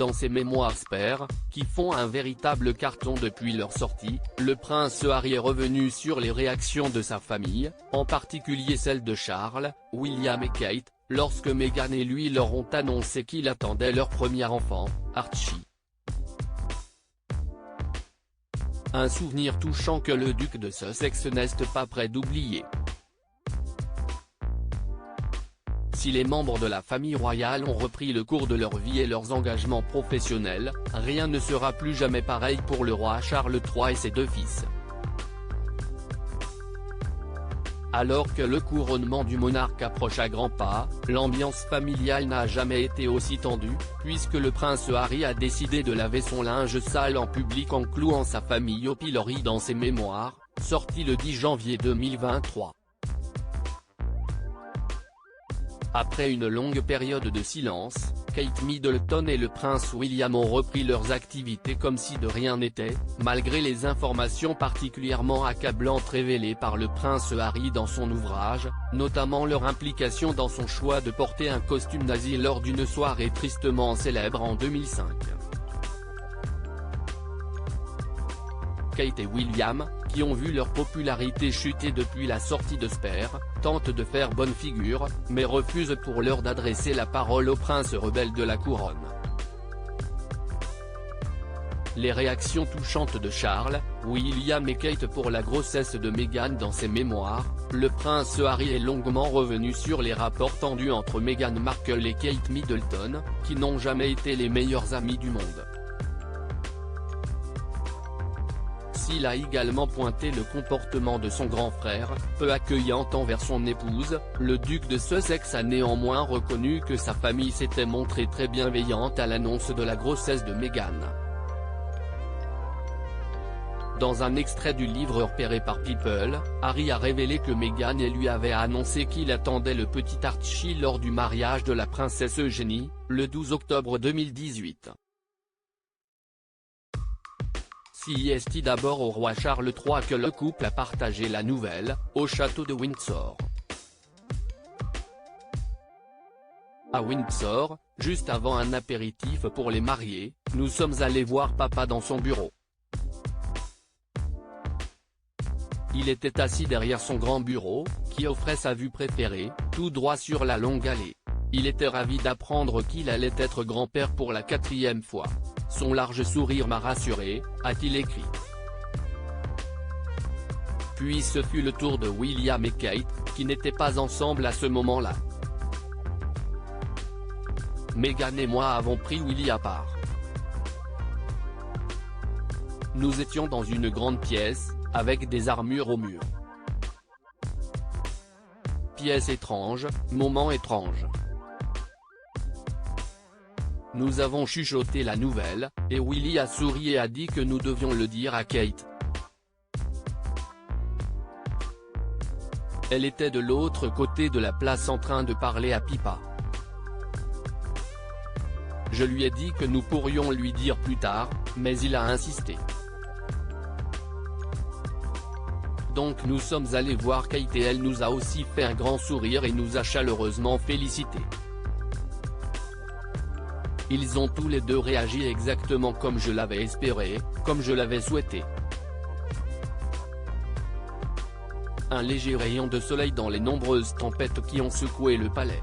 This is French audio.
dans ses mémoires Spare, qui font un véritable carton depuis leur sortie, le prince Harry est revenu sur les réactions de sa famille, en particulier celle de Charles, William et Kate, lorsque Meghan et lui leur ont annoncé qu'il attendait leur premier enfant, Archie. Un souvenir touchant que le duc de Sussex n'est pas près d'oublier. Si les membres de la famille royale ont repris le cours de leur vie et leurs engagements professionnels, rien ne sera plus jamais pareil pour le roi Charles III et ses deux fils. Alors que le couronnement du monarque approche à grands pas, l'ambiance familiale n'a jamais été aussi tendue, puisque le prince Harry a décidé de laver son linge sale en public en clouant sa famille au pilori dans ses mémoires, sorti le 10 janvier 2023. Après une longue période de silence, Kate Middleton et le prince William ont repris leurs activités comme si de rien n'était, malgré les informations particulièrement accablantes révélées par le prince Harry dans son ouvrage, notamment leur implication dans son choix de porter un costume nazi lors d'une soirée tristement célèbre en 2005. Kate et William, qui ont vu leur popularité chuter depuis la sortie de Spare, tentent de faire bonne figure, mais refusent pour l'heure d'adresser la parole au prince rebelle de la couronne. Les réactions touchantes de Charles, William et Kate pour la grossesse de Meghan dans ses mémoires, le prince Harry est longuement revenu sur les rapports tendus entre Meghan Markle et Kate Middleton, qui n'ont jamais été les meilleurs amis du monde. Il a également pointé le comportement de son grand frère, peu accueillant envers son épouse. Le duc de Sussex a néanmoins reconnu que sa famille s'était montrée très bienveillante à l'annonce de la grossesse de Meghan. Dans un extrait du livre repéré par People, Harry a révélé que Meghan et lui avaient annoncé qu'il attendait le petit Archie lors du mariage de la princesse Eugénie, le 12 octobre 2018. C'est d'abord au roi Charles III que le couple a partagé la nouvelle, au château de Windsor. À Windsor, juste avant un apéritif pour les mariés, nous sommes allés voir papa dans son bureau. Il était assis derrière son grand bureau, qui offrait sa vue préférée, tout droit sur la longue allée. Il était ravi d'apprendre qu'il allait être grand-père pour la 4e fois. Son large sourire m'a rassuré, a-t-il écrit. Puis ce fut le tour de William et Kate, qui n'étaient pas ensemble à ce moment-là. Meghan et moi avons pris Willy à part. Nous étions dans une grande pièce, avec des armures au mur. Pièce étrange, moment étrange. Nous avons chuchoté la nouvelle, et Willy a souri et a dit que nous devions le dire à Kate. Elle était de l'autre côté de la place en train de parler à Pippa. Je lui ai dit que nous pourrions lui dire plus tard, mais il a insisté. Donc nous sommes allés voir Kate et elle nous a aussi fait un grand sourire et nous a chaleureusement félicités. Ils ont tous les deux réagi exactement comme je l'avais espéré, comme je l'avais souhaité. Un léger rayon de soleil dans les nombreuses tempêtes qui ont secoué le palais.